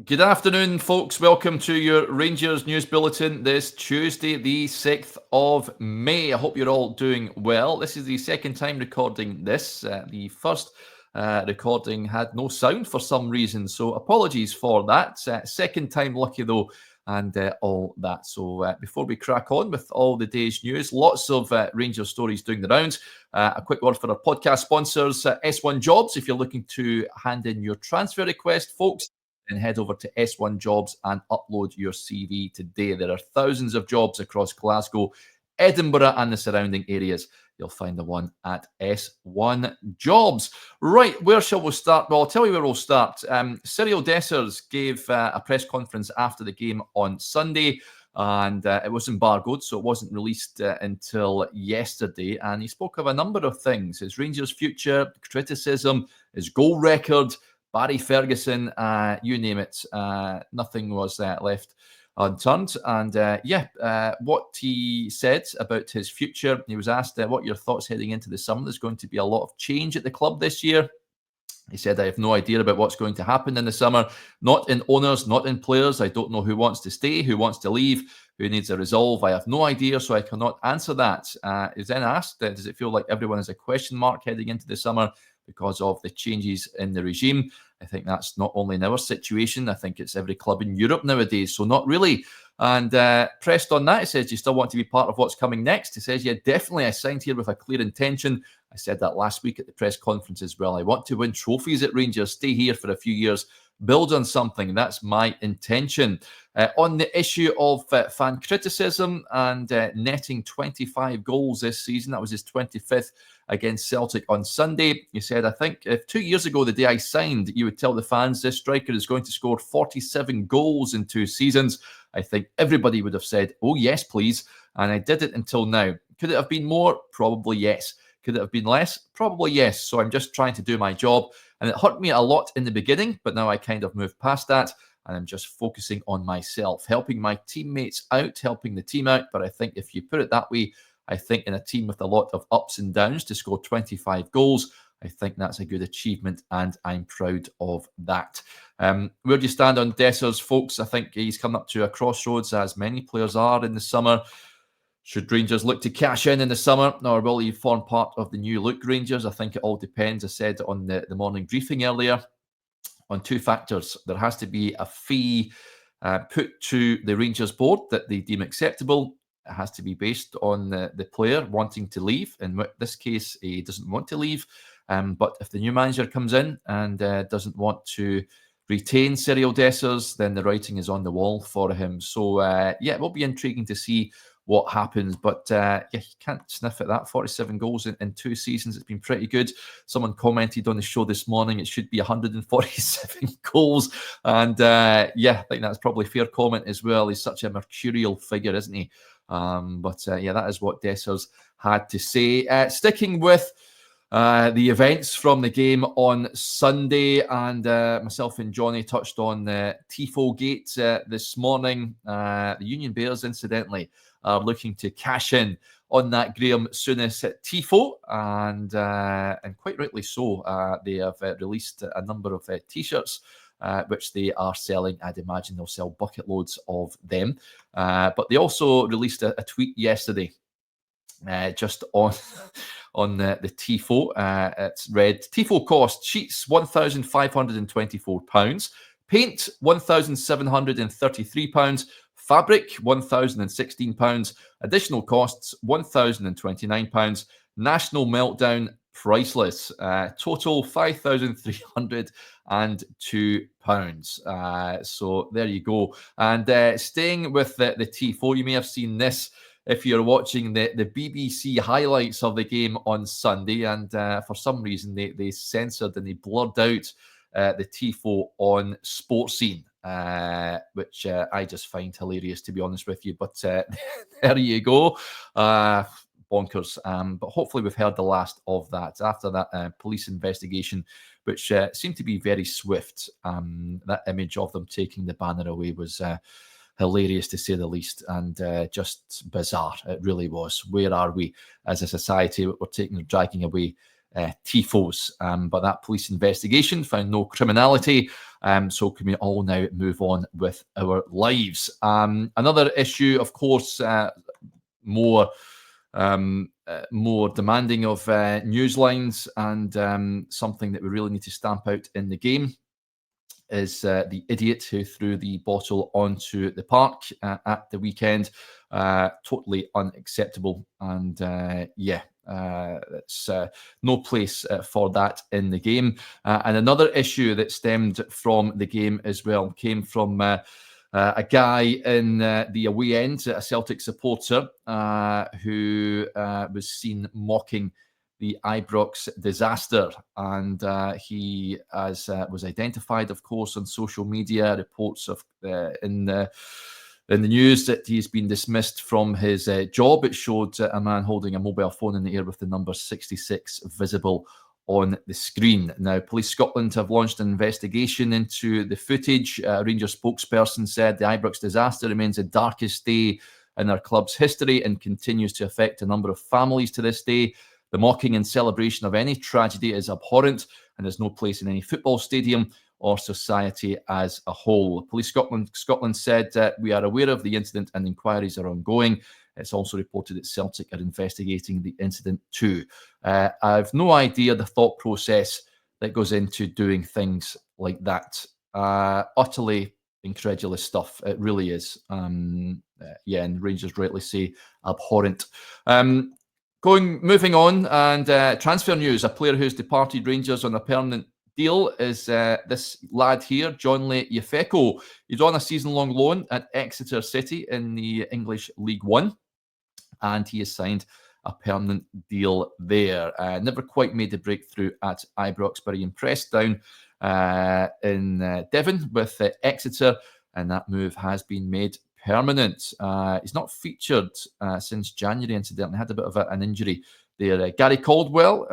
Good afternoon, folks. Welcome to your Rangers News Bulletin this Tuesday, the 6th of May. I hope you're all doing well. This is the second time recording this. The first recording had no sound for some reason, so apologies for that. Second time lucky, though, and all that. So before we crack on with all the day's news, lots of Rangers stories doing the rounds. A quick word for our podcast sponsors, S1 Jobs. If you're looking to hand in your transfer request, folks, then head over to S1 Jobs and upload your CV today. There are thousands of jobs across Glasgow, Edinburgh, and the surrounding areas. You'll find the one at S1 Jobs. Right, where shall we start? Well, I'll tell you where we'll start. Cyriel Dessers gave a press conference after the game on Sunday, and it was embargoed, so it wasn't released until yesterday. And he spoke of a number of things: his Rangers' future, criticism, his goal record, Barry Ferguson, you name it. Nothing was left unturned. And what he said about his future, he was asked, what are your thoughts heading into the summer? There's going to be a lot of change at the club this year. He said, I have no idea about what's going to happen in the summer. Not in owners, not in players. I don't know who wants to stay, who wants to leave, who needs a resolve. I have no idea, so I cannot answer that. He was then asked, does it feel like everyone has a question mark heading into the summer because of the changes in the regime? I think that's not only in our situation. I think it's every club in Europe nowadays. So not really. And pressed on that, he says, do you still want to be part of what's coming next? He says, yeah, definitely. I signed here with a clear intention. I said that last week at the press conference as well. I want to win trophies at Rangers, stay here for a few years, build on something. That's my intention. On the issue of fan criticism and netting 25 goals this season, that was his 25th against Celtic on Sunday. He said, I think if 2 years ago, the day I signed, you would tell the fans this striker is going to score 47 goals in 2 seasons, I think everybody would have said, oh, yes, please. And I did it until now. Could it have been more? Probably yes. Could it have been less? Probably yes. So I'm just trying to do my job. And it hurt me a lot in the beginning, but now I kind of moved past that. And I'm just focusing on myself, helping my teammates out, helping the team out. But I think if you put it that way, I think in a team with a lot of ups and downs to score 25 goals, I think that's a good achievement, and I'm proud of that. Where do you stand on Dessers, folks? I think he's come up to a crossroads, as many players are in the summer. Should Rangers look to cash in the summer, or will he form part of the new look Rangers? I think it all depends, I said on the morning briefing earlier, on 2 factors. There has to be a fee put to the Rangers board that they deem acceptable. It has to be based on the player wanting to leave. In this case, he doesn't want to leave. But if the new manager comes in and doesn't want to retain Cyriel Dessers, then the writing is on the wall for him. So, it will be intriguing to see what happens. But, you can't sniff at that. 47 goals in 2 seasons. It's been pretty good. Someone commented on the show this morning, it should be 147 goals. And, I think that's probably a fair comment as well. He's such a mercurial figure, isn't he? That is what Dessers had to say. Sticking with the events from the game on Sunday, and myself and Johnny touched on tifo gate this morning. The Union Bears, incidentally, are looking to cash in on that Graham Souness tifo, and quite rightly so. They have released a number of t-shirts, which they are selling. I'd imagine they'll sell bucket loads of them. But they also released a tweet yesterday just on the tifo. It's read, tifo cost: sheets £1,524, paint £1,733, fabric £1,016, additional costs £1,029, national meltdown priceless, total £5,302. So there you go. And staying with the tifo, you may have seen this if you're watching the BBC highlights of the game on Sunday, and for some reason they censored and they blurred out the tifo on Sportscene, which I just find hilarious, to be honest with you. But there you go. Bonkers. But hopefully we've heard the last of that after that police investigation, which seemed to be very swift. That image of them taking the banner away was hilarious, to say the least, and just bizarre. It really was. Where are we as a society? We're dragging away tifos. But that police investigation found no criminality. So can we all now move on with our lives? Another issue, of course, more demanding of news lines, and something that we really need to stamp out in the game is the idiot who threw the bottle onto the park at the weekend. Totally unacceptable, and it's no place for that in the game. And another issue that stemmed from the game as well came from a guy in the away end, a Celtic supporter, who was seen mocking the Ibrox disaster. And he was identified, of course, on social media, reports of in the news that he's been dismissed from his job. It showed a man holding a mobile phone in the air with the number 66 visible on the screen. Now, Police Scotland have launched an investigation into the footage. A Rangers spokesperson said the Ibrox disaster remains the darkest day in our club's history and continues to affect a number of families to this day. The mocking and celebration of any tragedy is abhorrent and has no place in any football stadium or society as a whole. Police Scotland said we are aware of the incident and inquiries are ongoing. It's also reported that Celtic are investigating the incident too. I've no idea the thought process that goes into doing things like that. Utterly incredulous stuff. It really is. And Rangers rightly say abhorrent. Moving on, and transfer news. A player who's departed Rangers on a permanent deal is this lad here, Jonley Yefeko. He's on a season-long loan at Exeter City in the English League One, and he has signed a permanent deal there. Never quite made the breakthrough at Ibrox, but he impressed down in Devon with Exeter, and that move has been made permanent. He's not featured since January, incidentally. Had a bit of an injury there. Gary Caldwell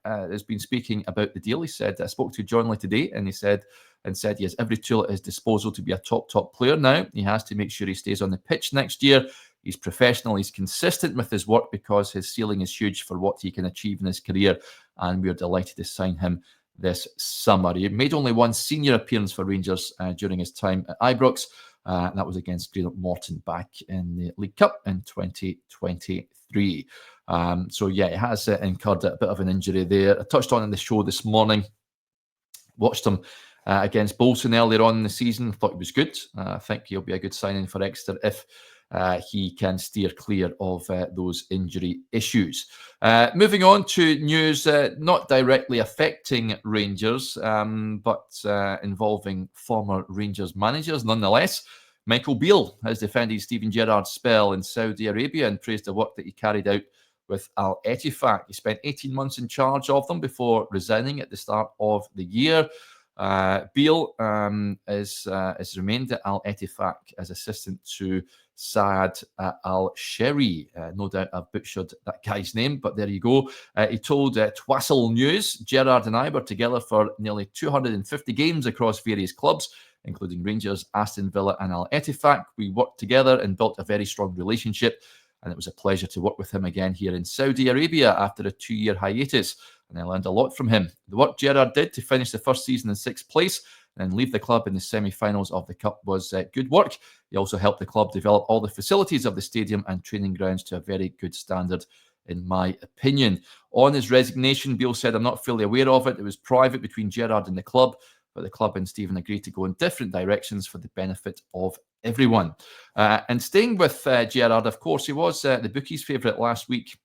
has been speaking about the deal. He said, I spoke to Jonley today, and he said he has every tool at his disposal to be a top player now. He has to make sure he stays on the pitch next year. He's professional, he's consistent with his work because his ceiling is huge for what he can achieve in his career, and we're delighted to sign him this summer. He made only one senior appearance for Rangers during his time at Ibrox, and that was against Greenock Morton back in the League Cup in 2023. It has incurred a bit of an injury there. I touched on in the show this morning, watched him against Bolton earlier on in the season, thought he was good. I think he'll be a good signing for Exeter if he can steer clear of those injury issues. Moving on to news not directly affecting Rangers, but involving former Rangers managers nonetheless. Michael Beale has defended Steven Gerrard's spell in Saudi Arabia and praised the work that he carried out with Al Ettifaq. He spent 18 months in charge of them before resigning at the start of the year. Beale has remained at Al Ettifaq as assistant to Saad Al-Sheri. No doubt I've butchered that guy's name, but there you go. He told Twassel News, Gerrard and I were together for nearly 250 games across various clubs, including Rangers, Aston Villa and Al Ettifaq. We worked together and built a very strong relationship, and it was a pleasure to work with him again here in Saudi Arabia after a 2-year hiatus, and I learned a lot from him. The work Gerrard did to finish the first season in 6th place and leave the club in the semi-finals of the Cup was good work. He also helped the club develop all the facilities of the stadium and training grounds to a very good standard, in my opinion. On his resignation, Beale said, I'm not fully aware of it. It was private between Gerrard and the club, but the club and Stephen agreed to go in different directions for the benefit of everyone. And staying with Gerrard, of course, he was the bookies' favourite last week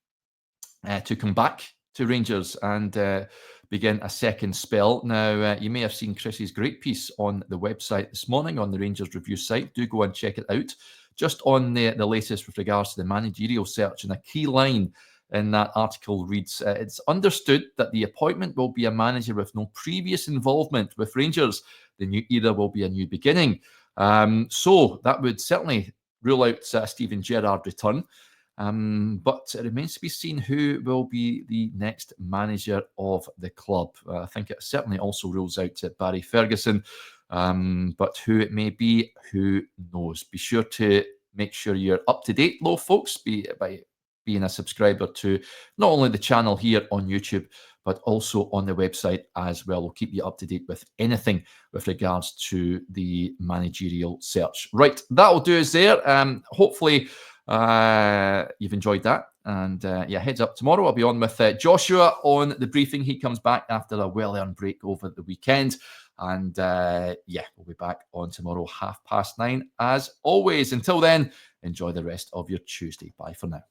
to come back to Rangers and begin a second spell. Now, you may have seen Chris's great piece on the website this morning on the Rangers Review site. Do go and check it out. Just on the latest with regards to the managerial search, and a key line in that article reads, it's understood that the appointment will be a manager with no previous involvement with Rangers. The new era will be a new beginning. So that would certainly rule out Steven Gerrard's return. But it remains to be seen who will be the next manager of the club. I think it certainly also rules out Barry Ferguson. But who it may be, who knows? Be sure to make sure you're up to date, though, folks, by being a subscriber to not only the channel here on YouTube, but also on the website as well. We'll keep you up to date with anything with regards to the managerial search. Right, that'll do us there. Hopefully you've enjoyed that. And yeah, heads up tomorrow. I'll be on with Joshua on the briefing. He comes back after a well-earned break over the weekend. And yeah, we'll be back on tomorrow, 9:30 as always. Until then, enjoy the rest of your Tuesday. Bye for now.